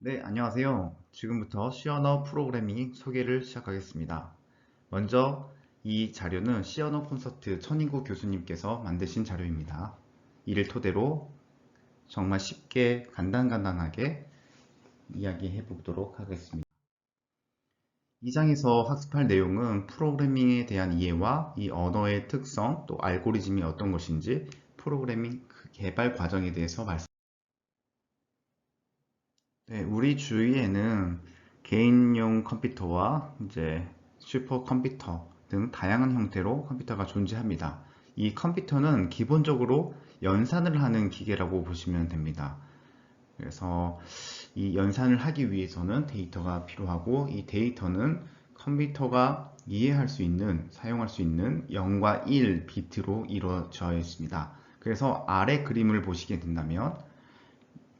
네, 안녕하세요. 지금부터 C 언어 프로그래밍 소개를 시작하겠습니다. 먼저 이 자료는 C 언어 콘서트 천인구 교수님께서 만드신 자료입니다. 이를 토대로 정말 쉽게 간단하게 이야기해 보도록 하겠습니다. 이 장에서 학습할 내용은 프로그래밍에 대한 이해와 이 언어의 특성, 또 알고리즘이 어떤 것인지 프로그래밍 개발 과정에 대해서 네, 우리 주위에는 개인용 컴퓨터와 이제 슈퍼컴퓨터 등 다양한 형태로 컴퓨터가 존재합니다. 이 컴퓨터는 기본적으로 연산을 하는 기계라고 보시면 됩니다. 그래서 이 연산을 하기 위해서는 데이터가 필요하고 이 데이터는 컴퓨터가 이해할 수 있는, 사용할 수 있는 0과 1 비트로 이루어져 있습니다. 그래서 아래 그림을 보시게 된다면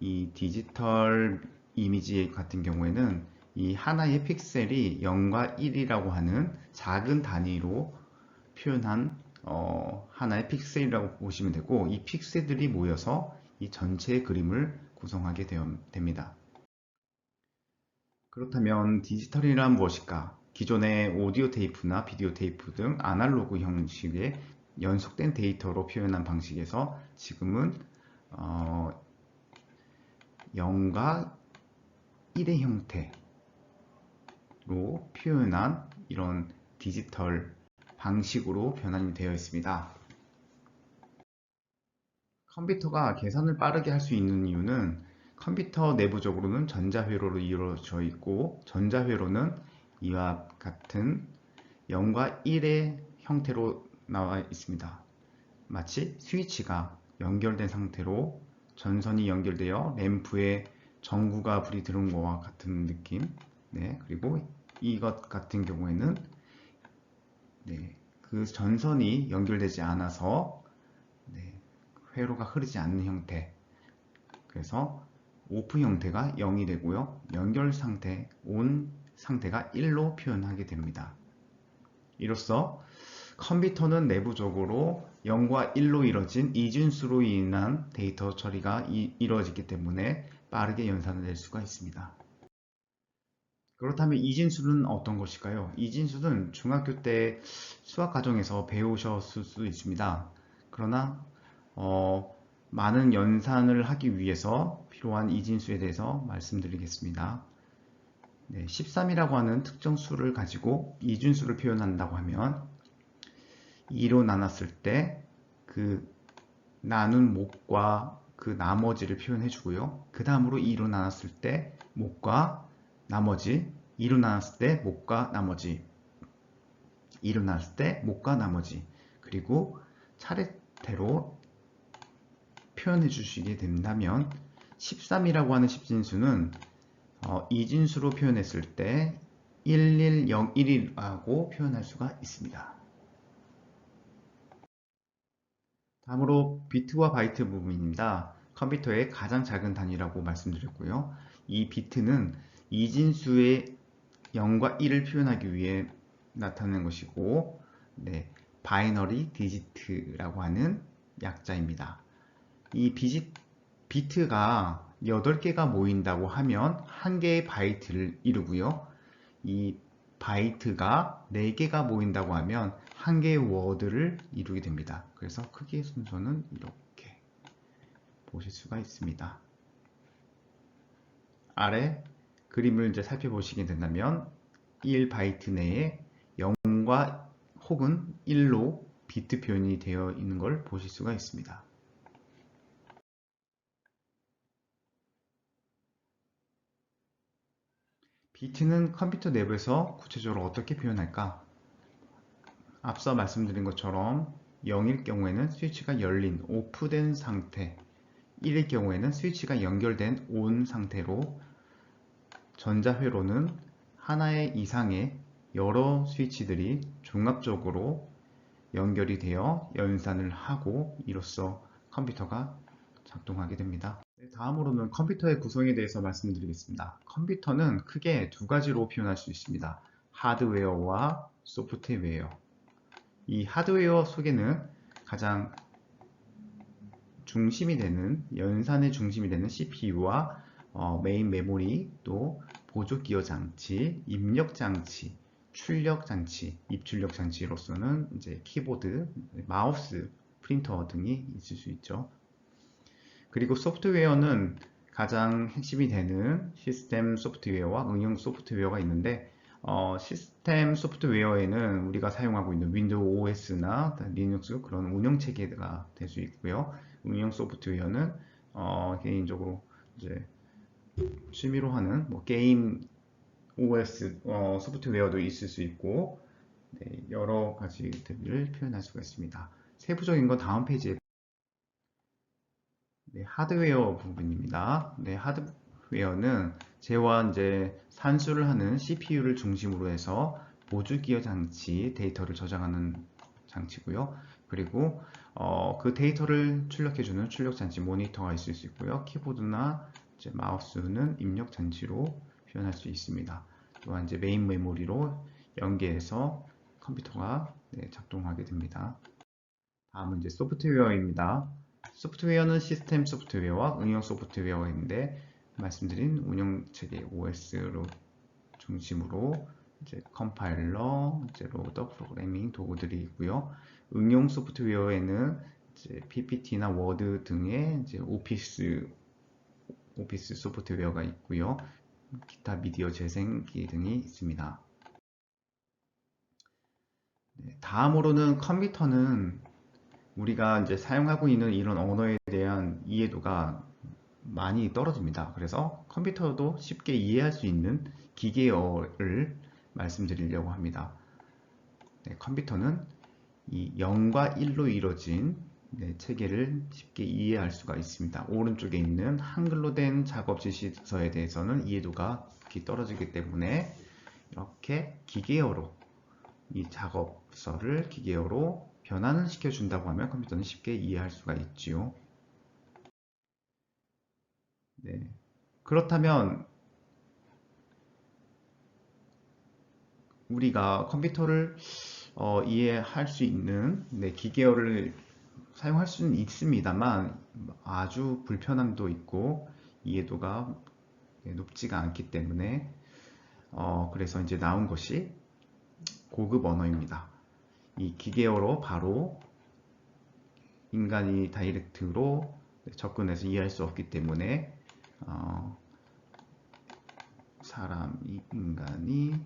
이 디지털 이미지 같은 경우에는 이 하나의 픽셀이 0과 1이라고 하는 작은 단위로 표현한 하나의 픽셀이라고 보시면 되고, 이 픽셀들이 모여서 이 전체의 그림을 구성하게 됩니다. 그렇다면 디지털이란 무엇일까? 기존의 오디오 테이프나 비디오 테이프 등 아날로그 형식의 연속된 데이터로 표현한 방식에서 지금은 0과 1의 형태로 표현한 이런 디지털 방식으로 변환이 되어 있습니다. 컴퓨터가 계산을 빠르게 할 수 있는 이유는 컴퓨터 내부적으로는 전자회로로 이루어져 있고, 전자회로는 이와 같은 0과 1의 형태로 나와 있습니다. 마치 스위치가 연결된 상태로 전선이 연결되어 램프에 전구가 불이 들어온 것과 같은 느낌. 네, 그리고 이것 같은 경우에는 그 전선이 연결되지 않아서 회로가 흐르지 않는 형태. 그래서 오프 형태가 0이 되고요. 연결 상태, 온 상태가 1로 표현하게 됩니다. 이로써 컴퓨터는 내부적으로 0과 1로 이뤄진 이진수로 인한 데이터 처리가 이루어지기 때문에 빠르게 연산될 수가 있습니다. 그렇다면 이진수는 어떤 것일까요? 이진수는 중학교 때 수학 과정에서 배우셨을 수 있습니다. 그러나 많은 연산을 하기 위해서 필요한 이진수에 대해서 말씀드리겠습니다. 네, 13이라고 하는 특정 수를 가지고 이진수를 표현한다고 하면 2로 나눴을 때 그 나눈 목과 그 나머지를 표현해 주고요. 그 다음으로 2로 나눴을 때 목과 나머지, 2로 나눴을 때 목과 나머지, 2로 나눴을 때 목과 나머지, 그리고 차례대로 표현해 주시게 된다면 13이라고 하는 십진수는 이진수로 표현했을 때 1101이라고 표현할 수가 있습니다. 다음으로 비트와 바이트 부분입니다. 컴퓨터의 가장 작은 단위라고 말씀드렸고요. 이 비트는 이진수의 0과 1을 표현하기 위해 나타내는 것이고, 네, 바이너리 디지트라고 하는 약자입니다. 이 비트가 8개가 모인다고 하면 1개의 바이트를 이루고요. 이 바이트가 4개가 모인다고 하면 1개의 워드를 이루게 됩니다. 그래서 크기의 순서는 이렇게 보실 수가 있습니다. 아래 그림을 이제 살펴보시게 된다면 1바이트 내에 0과 혹은 1로 비트 표현이 되어 있는 걸 보실 수가 있습니다. 비트는 컴퓨터 내부에서 구체적으로 어떻게 표현할까? 앞서 말씀드린 것처럼 0일 경우에는 스위치가 열린, 오프된 상태, 1일 경우에는 스위치가 연결된 온 상태로, 전자회로는 하나의 이상의 여러 스위치들이 종합적으로 연결이 되어 연산을 하고 이로써 컴퓨터가 작동하게 됩니다. 다음으로는 컴퓨터의 구성에 대해서 말씀드리겠습니다. 컴퓨터는 크게 두 가지로 표현할 수 있습니다. 하드웨어와 소프트웨어. 이 하드웨어 속에는 가장 중심이 되는, 연산의 중심이 되는 CPU와 메인 메모리, 또 보조 기어 장치, 입력 장치, 출력 장치, 입출력 장치로서는 이제 키보드, 마우스, 프린터 등이 있을 수 있죠. 그리고 소프트웨어는 가장 핵심이 되는 시스템 소프트웨어와 응용 소프트웨어가 있는데, 시스템 소프트웨어에는 우리가 사용하고 있는 윈도우 OS나 리눅스 그런 운영 체계가 될 수 있고요. 응용 소프트웨어는 개인적으로 이제 취미로 하는 뭐 게임 OS 소프트웨어도 있을 수 있고, 네, 여러 가지들을 표현할 수가 있습니다. 세부적인 건 다음 페이지에. 네, 하드웨어 부분입니다. 네, 하드웨어는 재와 이제 산수를 하는 CPU를 중심으로 해서 보조 기어 장치 데이터를 저장하는 장치고요. 그리고 그 데이터를 출력해주는 출력 장치 모니터가 있을 수 있고요. 키보드나 이제 마우스는 입력 장치로 표현할 수 있습니다. 또한 이제 메인 메모리로 연계해서 컴퓨터가 작동하게 됩니다. 다음은 이제 소프트웨어입니다. 소프트웨어는 시스템 소프트웨어와 응용 소프트웨어가 있는데, 말씀드린 운영체계 OS로 중심으로 이제 컴파일러, 이제 로더, 프로그래밍 도구들이 있고요. 응용 소프트웨어에는 이제 PPT나 워드 등의 이제 오피스 소프트웨어가 있고요. 기타 미디어 재생기 등이 있습니다. 네, 다음으로는 컴퓨터는 우리가 이제 사용하고 있는 이런 언어에 대한 이해도가 많이 떨어집니다. 그래서 컴퓨터도 쉽게 이해할 수 있는 기계어를 말씀드리려고 합니다. 네, 컴퓨터는 이 0과 1로 이루어진 체계를 쉽게 이해할 수가 있습니다. 오른쪽에 있는 한글로 된 작업 지시서에 대해서는 이해도가 극히 떨어지기 때문에 이렇게 기계어로 이 작업서를 기계어로 변환을 시켜준다고 하면 컴퓨터는 쉽게 이해할 수가 있지요. 네. 그렇다면 우리가 컴퓨터를 이해할 수 있는 기계어를 사용할 수는 있습니다만 아주 불편함도 있고 이해도가 높지가 않기 때문에 그래서 이제 나온 것이 고급 언어입니다. 이 기계어로 바로 인간이 다이렉트로 접근해서 이해할 수 없기 때문에 인간이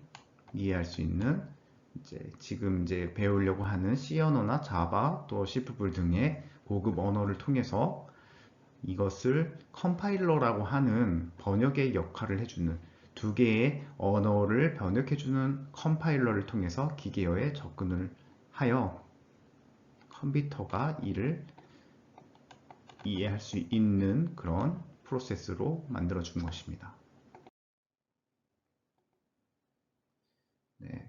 이해할 수 있는 지금 배우려고 하는 C 언어나 자바 또 C++ 등의 고급 언어를 통해서 이것을 컴파일러라고 하는 번역의 역할을 해주는 두 개의 언어를 번역해주는 컴파일러를 통해서 기계어에 접근을 하여 컴퓨터가 이를 이해할 수 있는 그런 프로세스로 만들어 준 것입니다. 네.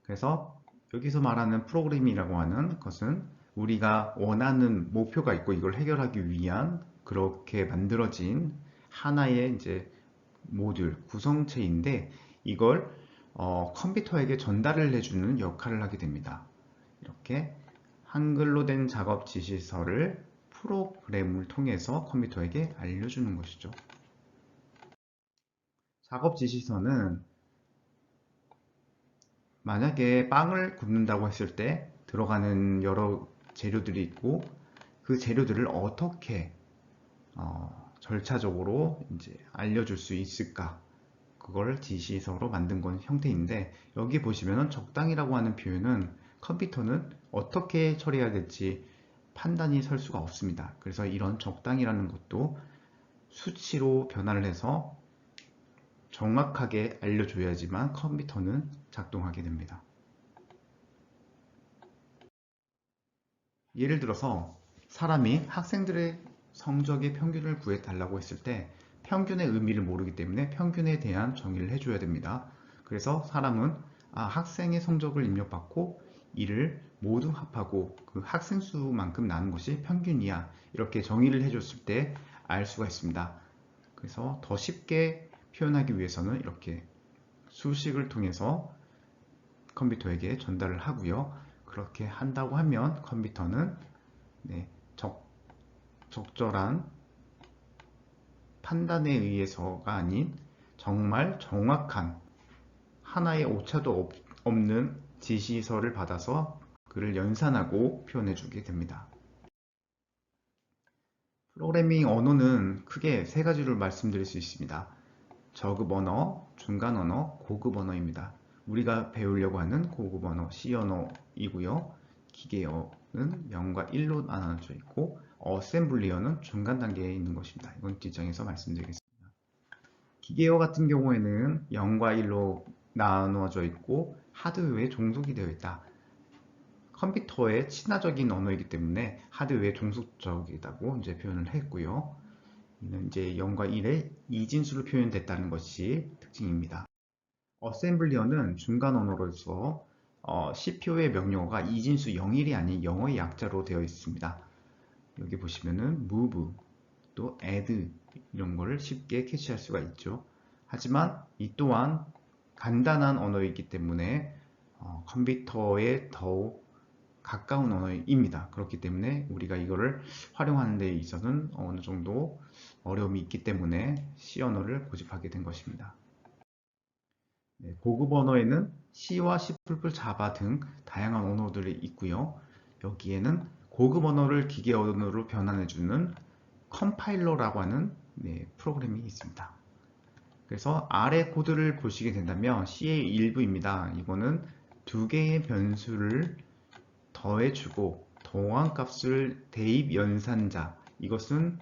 그래서 여기서 말하는 프로그램이라고 하는 것은 우리가 원하는 목표가 있고 이걸 해결하기 위한 그렇게 만들어진 하나의 이제 모듈, 구성체인데 이걸 컴퓨터에게 전달을 해주는 역할을 하게 됩니다. 이렇게 한글로 된 작업 지시서를 프로그램을 통해서 컴퓨터에게 알려주는 것이죠. 작업 지시서는 만약에 빵을 굽는다고 했을 때 들어가는 여러 재료들이 있고 그 재료들을 어떻게 절차적으로 이제 알려줄 수 있을까, 그걸 지시서로 만든 건 형태인데, 여기 보시면은 적당이라고 하는 표현은 컴퓨터는 어떻게 처리해야 될지 판단이 설 수가 없습니다. 그래서 이런 적당이라는 것도 수치로 변화를 해서 정확하게 알려줘야지만 컴퓨터는 작동하게 됩니다. 예를 들어서 사람이 학생들의 성적의 평균을 구해달라고 했을 때 평균의 의미를 모르기 때문에 평균에 대한 정의를 해줘야 됩니다. 그래서 사람은 학생의 성적을 입력받고 이를 모두 합하고 그 학생 수만큼 나는 것이 평균이야, 이렇게 정의를 해줬을 때 알 수가 있습니다. 그래서 더 쉽게 표현하기 위해서는 이렇게 수식을 통해서 컴퓨터에게 전달을 하고요. 그렇게 한다고 하면 컴퓨터는 적절한 판단에 의해서가 아닌 정말 정확한 하나의 오차도 없는 지시서를 받아서 그를 연산하고 표현해 주게 됩니다. 프로그래밍 언어는 크게 세 가지를 말씀드릴 수 있습니다. 저급 언어, 중간 언어, 고급 언어입니다. 우리가 배우려고 하는 고급 언어 C 언어이고요. 기계어는 0과 1로 나눠져 있고 어셈블리어는 중간 단계에 있는 것입니다. 이건 뒷장에서 말씀드리겠습니다. 기계어 같은 경우에는 0과 1로 나누어져 있고 하드웨어에 종속이 되어 있다. 컴퓨터의 친화적인 언어이기 때문에 하드웨어에 종속적이라고 이제 표현을 했고요. 이는 이제 0과 1의 이진수로 표현됐다는 것이 특징입니다. 어셈블리어는 중간 언어로서 CPU의 명령어가 이진수 0일이 아닌 영어의 약자로 되어 있습니다. 여기 보시면은 move, 또 add 이런 거를 쉽게 캐치할 수가 있죠. 하지만 이 또한 간단한 언어이기 때문에 컴퓨터에 더욱 가까운 언어입니다. 그렇기 때문에 우리가 이거를 활용하는 데 있어서는 어느 정도 어려움이 있기 때문에 C 언어를 고집하게 된 것입니다. 네, 고급 언어에는 C와 C++, 자바 등 다양한 언어들이 있고요. 여기에는 고급 언어를 기계 언어로 변환해주는 컴파일러라고 하는 프로그램이 있습니다. 그래서 아래 코드를 보시게 된다면 C의 일부입니다. 이거는 두 개의 변수를 더해주고 동환값을 대입 연산자, 이것은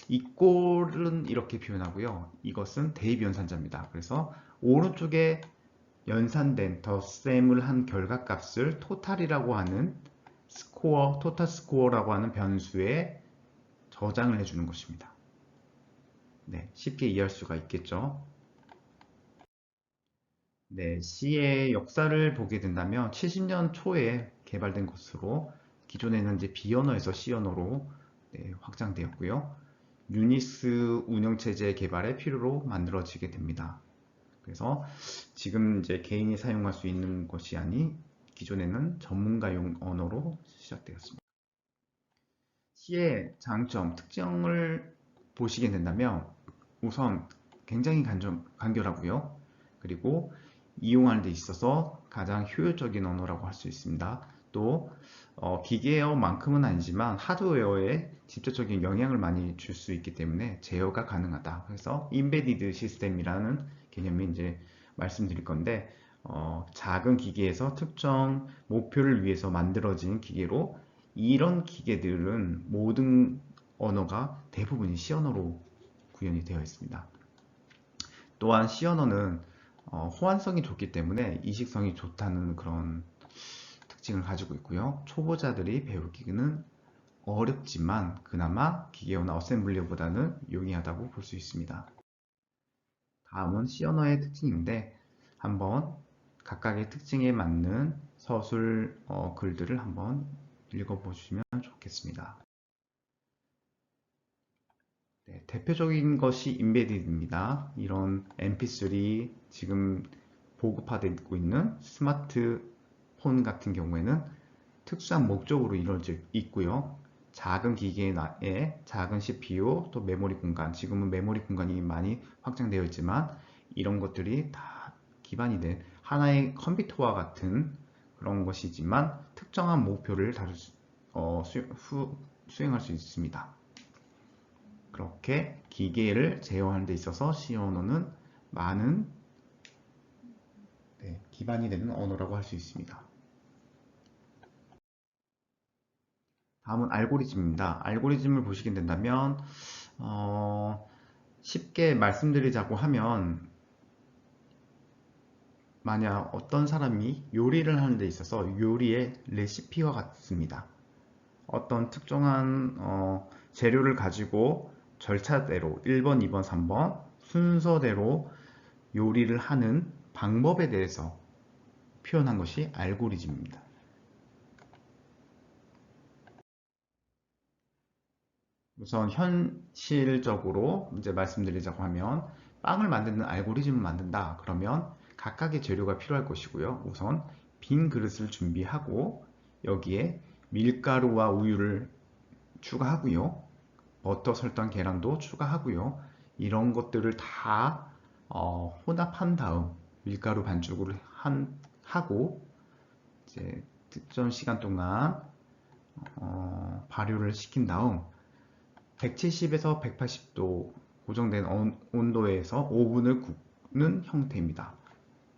이꼴은 이렇게 표현하고요. 이것은 대입 연산자입니다. 그래서 오른쪽에 연산된 덧셈을 한 결과값을 토탈이라고 하는 스코어, 토탈 스코어라고 하는 변수에 저장을 해주는 것입니다. 네, 쉽게 이해할 수가 있겠죠. 네, C의 역사를 보게 된다면 70년 초에 개발된 것으로 기존에는 이제 B 언어에서 C 언어로 확장되었고요. 유닉스 운영체제 개발의 필요로 만들어지게 됩니다. 그래서 지금 이제 개인이 사용할 수 있는 것이 아닌 기존에는 전문가용 언어로 시작되었습니다. C의 장점, 특징을 보시게 된다면 우선 굉장히 간결하고요. 그리고 이용하는 데 있어서 가장 효율적인 언어라고 할 수 있습니다. 또 기계어만큼은 아니지만 하드웨어에 직접적인 영향을 많이 줄 수 있기 때문에 제어가 가능하다. 그래서 인베디드 시스템이라는 개념이 이제 말씀드릴 건데 작은 기계에서 특정 목표를 위해서 만들어진 기계로 이런 기계들은 모든 언어가 대부분이 C 언어로 구현이 되어 있습니다. 또한 C 언어는 호환성이 좋기 때문에 이식성이 좋다는 그런 특징을 가지고 있고요. 초보자들이 배우기는 어렵지만 그나마 기계어나 어셈블리어보다는 용이하다고 볼 수 있습니다. 다음은 C 언어의 특징인데 한번 각각의 특징에 맞는 서술 글들을 한번 읽어보시면 좋겠습니다. 네, 대표적인 것이 인베디드입니다. 이런 MP3 지금 보급화되고 있는 스마트폰 같은 경우에는 특수한 목적으로 이루어져 있고요. 작은 기계에 작은 CPU, 또 메모리 공간, 지금은 메모리 공간이 많이 확장되어 있지만 이런 것들이 다 기반이 된 하나의 컴퓨터와 같은 그런 것이지만 특정한 목표를 수행할 수 있습니다. 그렇게 기계를 제어하는 데 있어서 C 언어는 많은 기반이 되는 언어라고 할 수 있습니다. 다음은 알고리즘입니다. 알고리즘을 보시게 된다면 쉽게 말씀드리자고 하면 만약 어떤 사람이 요리를 하는 데 있어서 요리의 레시피와 같습니다. 어떤 특정한 재료를 가지고 절차대로 1번, 2번, 3번 순서대로 요리를 하는 방법에 대해서 표현한 것이 알고리즘입니다. 우선 현실적으로 이제 말씀드리자고 하면 빵을 만드는 알고리즘을 만든다. 그러면 각각의 재료가 필요할 것이고요. 우선 빈 그릇을 준비하고 여기에 밀가루와 우유를 추가하고요. 버터, 설탕, 계란도 추가하고요. 이런 것들을 다 혼합한 다음 밀가루 반죽을 하고 이제 특정 시간 동안 발효를 시킨 다음 170에서 180도 고정된 온도에서 오븐을 굽는 형태입니다.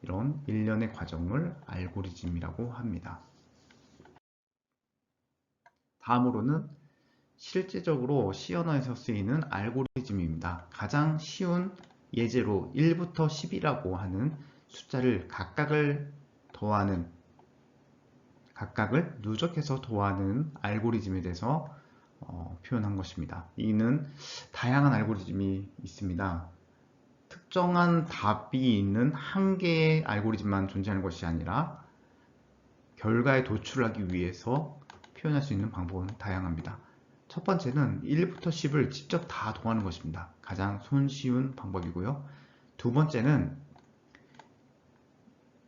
이런 일련의 과정을 알고리즘이라고 합니다. 다음으로는 실제적으로 C 언어에서 쓰이는 알고리즘입니다. 가장 쉬운 예제로 1부터 10이라고 하는 숫자를 각각을 누적해서 더하는 알고리즘에 대해서 표현한 것입니다. 이는 다양한 알고리즘이 있습니다. 특정한 답이 있는 한 개의 알고리즘만 존재하는 것이 아니라 결과에 도출하기 위해서 표현할 수 있는 방법은 다양합니다. 첫 번째는 1부터 10을 직접 다 더하는 것입니다. 가장 손쉬운 방법이고요. 두 번째는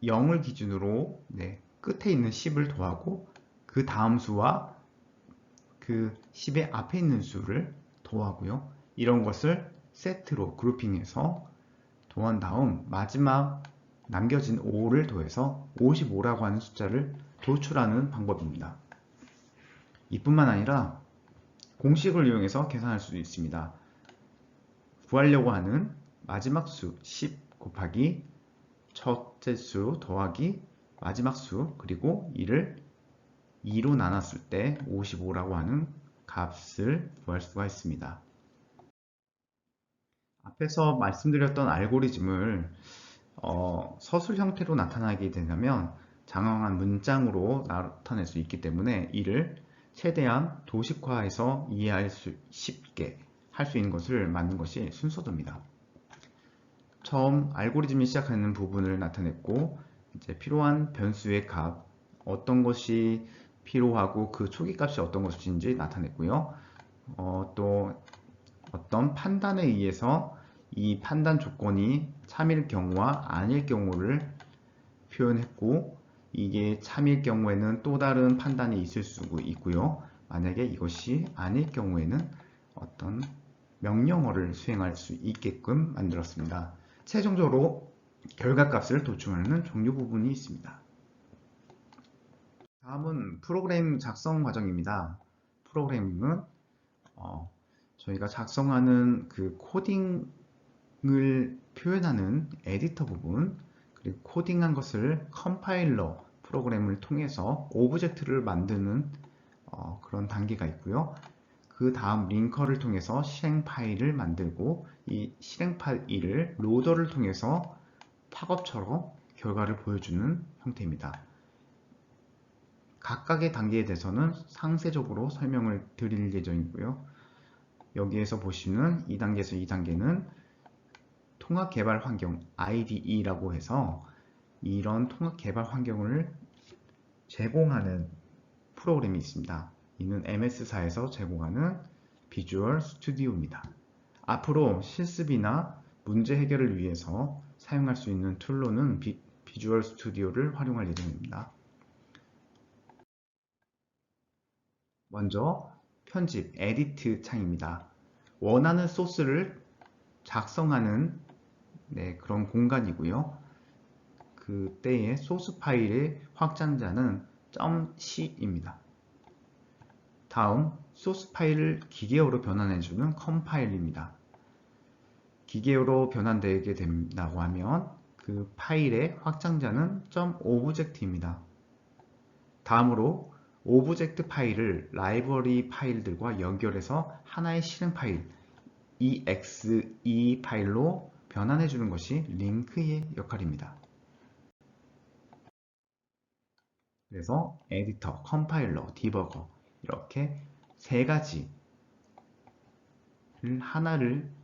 0을 기준으로 끝에 있는 10을 더하고 그 다음 수와 그 10의 앞에 있는 수를 더하고요. 이런 것을 세트로 그룹핑해서 더한 다음 마지막 남겨진 5를 더해서 55라고 하는 숫자를 도출하는 방법입니다. 이뿐만 아니라 공식을 이용해서 계산할 수도 있습니다. 구하려고 하는 마지막 수 10 곱하기 첫째 수 더하기 마지막 수 그리고 이를 2로 나눴을 때 55라고 하는 값을 구할 수가 있습니다. 앞에서 말씀드렸던 알고리즘을 서술 형태로 나타나게 되면 장황한 문장으로 나타낼 수 있기 때문에 이를 최대한 도식화해서 이해할 수 쉽게 할 수 있는 것을 만든 것이 순서도입니다. 처음 알고리즘이 시작하는 부분을 나타냈고 이제 필요한 변수의 값, 어떤 것이 필요하고 그 초기 값이 어떤 것인지 나타냈고요. 또 어떤 판단에 의해서 이 판단 조건이 참일 경우와 아닐 경우를 표현했고 이게 참일 경우에는 또 다른 판단이 있을 수 있고요. 만약에 이것이 아닐 경우에는 어떤 명령어를 수행할 수 있게끔 만들었습니다. 최종적으로 결과값을 도출하는 종류 부분이 있습니다. 다음은 프로그램 작성 과정입니다. 프로그램은 저희가 작성하는 그 코딩을 표현하는 에디터 부분 그리고 코딩한 것을 컴파일러 프로그램을 통해서 오브젝트를 만드는 그런 단계가 있고요. 그 다음 링커를 통해서 실행 파일을 만들고 이 실행 파일을 로더를 통해서 팝업처럼 결과를 보여주는 형태입니다. 각각의 단계에 대해서는 상세적으로 설명을 드릴 예정이고요. 여기에서 보시는 2단계에서 2단계는 통합 개발 환경 IDE라고 해서 이런 통합 개발 환경을 제공하는 프로그램이 있습니다. 이는 MS사에서 제공하는 비주얼 스튜디오입니다. 앞으로 실습이나 문제 해결을 위해서 사용할 수 있는 툴로는 비주얼 스튜디오를 활용할 예정입니다. 먼저 편집, 에디트 창입니다. 원하는 소스를 작성하는 그런 공간이고요. 그때의 소스 파일의 확장자는 .c입니다. 다음 소스 파일을 기계어로 변환해주는 컴파일입니다. 기계어로 변환되게 된다고 하면 그 파일의 확장자는 .object입니다. 다음으로 오브젝트 파일을 라이브러리 파일들과 연결해서 하나의 실행 파일 exe 파일로 변환해 주는 것이 링크의 역할입니다. 그래서 에디터, 컴파일러, 디버거 이렇게 세 가지를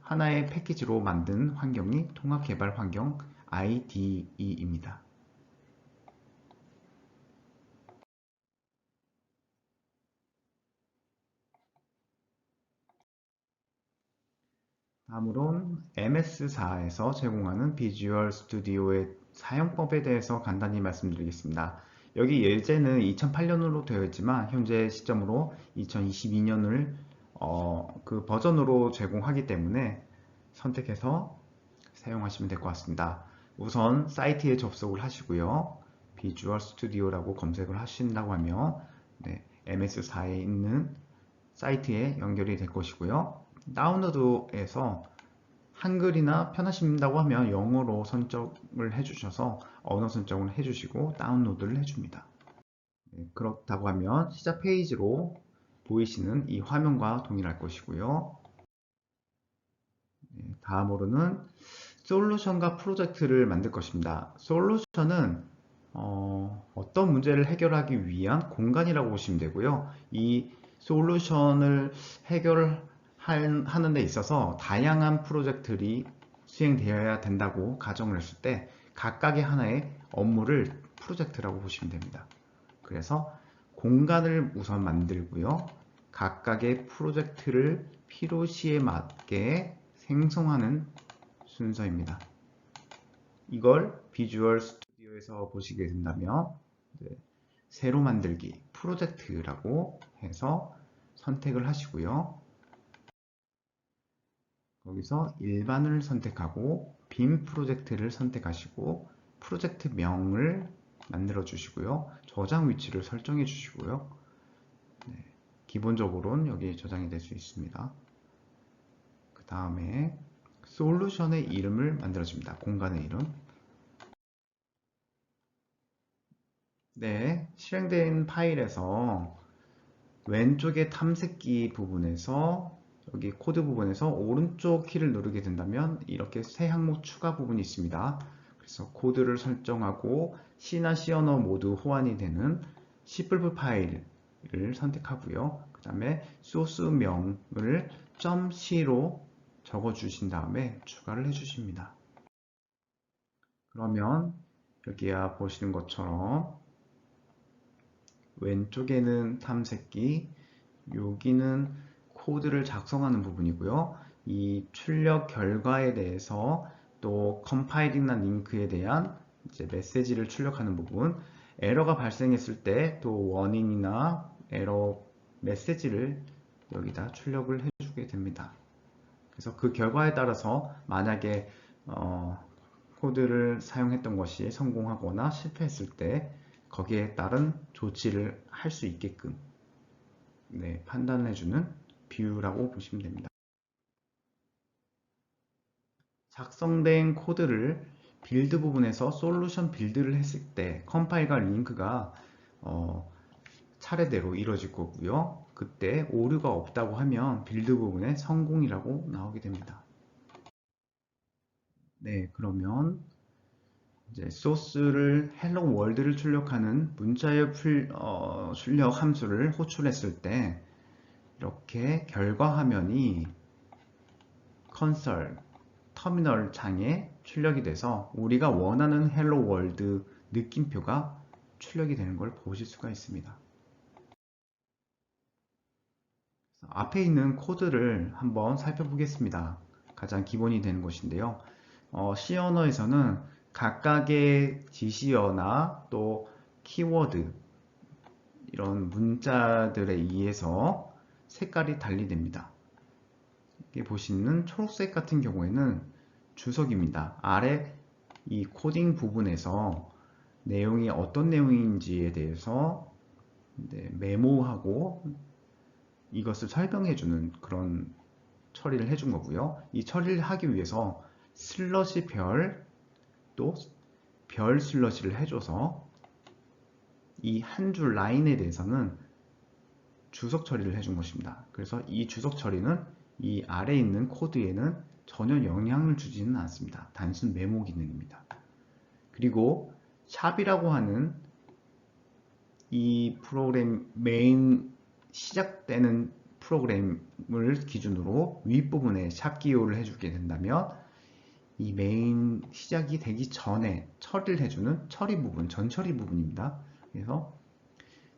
하나의 패키지로 만든 환경이 통합 개발 환경 IDE입니다. 다음으론 MS4에서 제공하는 비주얼 스튜디오의 사용법에 대해서 간단히 말씀드리겠습니다. 여기 예제는 2008년으로 되어 있지만 현재 시점으로 2022년을 그 버전으로 제공하기 때문에 선택해서 사용하시면 될 것 같습니다. 우선 사이트에 접속을 하시고요. 비주얼 스튜디오라고 검색을 하신다고 하면 네, MS4에 있는 사이트에 연결이 될 것이고요. 다운로드에서 한글이나 편하신다고 하면 영어로 선정을 해주셔서 언어 선정을 해주시고 다운로드를 해줍니다. 네, 그렇다고 하면 시작 페이지로 보이시는 이 화면과 동일할 것이고요. 네, 다음으로는 솔루션과 프로젝트를 만들 것입니다. 솔루션은 어떤 문제를 해결하기 위한 공간이라고 보시면 되고요. 이 솔루션을 해결하는 데 있어서 다양한 프로젝트들이 수행되어야 된다고 가정을 했을 때 각각의 하나의 업무를 프로젝트라고 보시면 됩니다. 그래서 공간을 우선 만들고요. 각각의 프로젝트를 필요시에 맞게 생성하는 순서입니다. 이걸 비주얼 스튜디오에서 보시게 된다면 새로 만들기 프로젝트라고 해서 선택을 하시고요. 거기서 일반을 선택하고 빔 프로젝트를 선택하시고 프로젝트 명을 만들어 주시고요. 저장 위치를 설정해 주시고요. 네, 기본적으로는 여기 저장이 될 수 있습니다. 그 다음에 솔루션의 이름을 만들어줍니다. 공간의 이름. 네, 실행된 파일에서 왼쪽의 탐색기 부분에서 여기 코드 부분에서 오른쪽 키를 누르게 된다면 이렇게 새 항목 추가 부분이 있습니다. 그래서 코드를 설정하고 C나 C 언어 모두 호환이 되는 C++ 파일을 선택하고요. 그 다음에 소스명을 .c로 적어 주신 다음에 추가를 해 주십니다. 그러면 여기야 보시는 것처럼 왼쪽에는 탐색기, 여기는 코드를 작성하는 부분이고요. 이 출력 결과에 대해서 또 컴파일이나 링크에 대한 이제 메시지를 출력하는 부분, 에러가 발생했을 때 또 원인이나 에러 메시지를 여기다 출력을 해주게 됩니다. 그래서 그 결과에 따라서 만약에 코드를 사용했던 것이 성공하거나 실패했을 때 거기에 따른 조치를 할 수 있게끔 네, 판단해주는 뷰라고 보시면 됩니다. 작성된 코드를 빌드 부분에서 솔루션 빌드를 했을 때 컴파일과 링크가 차례대로 이루어질 거고요. 그때 오류가 없다고 하면 빌드 부분에 성공이라고 나오게 됩니다. 네, 그러면 이제 소스를 헬로 월드를 출력하는 문자의 출력 함수를 호출했을 때 이렇게 결과 화면이 컨솔, 터미널 창에 출력이 돼서 우리가 원하는 헬로 월드 느낌표가 출력이 되는 걸 보실 수가 있습니다. 앞에 있는 코드를 한번 살펴보겠습니다. 가장 기본이 되는 것인데요. C 언어에서는 각각의 지시어나 또 키워드 이런 문자들에 의해서 색깔이 달리됩니다. 여기 보시는 초록색 같은 경우에는 주석입니다. 아래 이 코딩 부분에서 내용이 어떤 내용인지에 대해서 메모하고 이것을 설명해주는 그런 처리를 해준 거고요. 이 처리를 하기 위해서 슬러시 별 또 별 슬러시를 해줘서 이 한 줄 라인에 대해서는 주석 처리를 해준 것입니다. 그래서 이 주석 처리는 이 아래에 있는 코드에는 전혀 영향을 주지는 않습니다. 단순 메모 기능입니다. 그리고 샵이라고 하는 이 프로그램 메인 시작되는 프로그램을 기준으로 윗부분에 샵 기호를 해주게 된다면 이 메인 시작이 되기 전에 처리를 해주는 처리 부분, 전처리 부분입니다. 그래서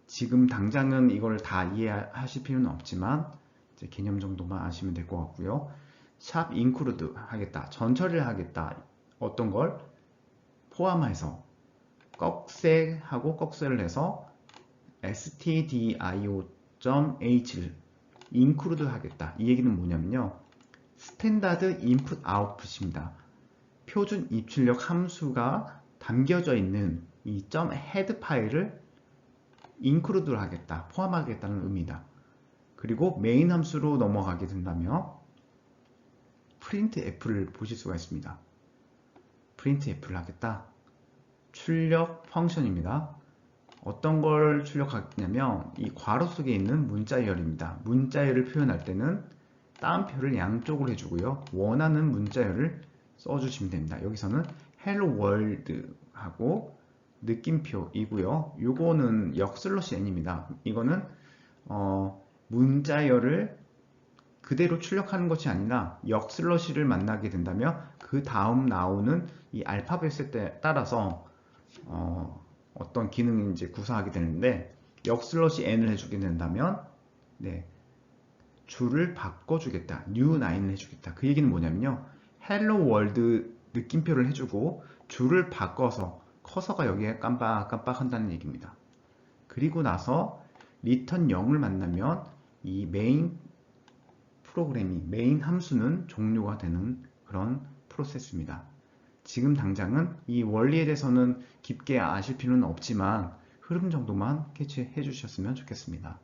지금 당장은 이걸 다 이해하실 필요는 없지만 이제 개념 정도만 아시면 될 것 같고요. 샵 include 하겠다, 전처리를 하겠다, 어떤 걸 포함해서 꺽쇠하고 꺽쇠를 해서 stdio.h를 include 하겠다. 이 얘기는 뭐냐면요. 스탠다드 인풋 아웃풋입니다. 표준 입출력 함수가 담겨져 있는 이 .head 파일을 include 하겠다, 포함하겠다는 의미다. 그리고 메인 함수로 넘어가게 된다면 printf를 보실 수가 있습니다. printf를 하겠다. 출력 펑션입니다. 어떤 걸 출력하냐면 이 괄호 속에 있는 문자열입니다. 문자열을 표현할 때는 따옴표를 양쪽으로 해주고요. 원하는 문자열을 써주시면 됩니다. 여기서는 hello world 하고 느낌표이고요. 요거는 역슬러시 n입니다. 이거는 문자열을 그대로 출력하는 것이 아니라 역슬러시를 만나게 된다면 그 다음 나오는 이 알파벳에 따라서 어떤 기능을 이제 구사하게 되는데, 역슬러시 n을 해주게 된다면 네, 줄을 바꿔주겠다, new line을 해주겠다. 그 얘기는 뭐냐면요, hello world 느낌표를 해주고 줄을 바꿔서 커서가 여기에 깜빡깜빡 한다는 얘기입니다. 그리고 나서 return 0을 만나면 이 메인 프로그램이, 메인 함수는 종료가 되는 그런 프로세스입니다. 지금 당장은 이 원리에 대해서는 깊게 아실 필요는 없지만 흐름 정도만 캐치해 주셨으면 좋겠습니다.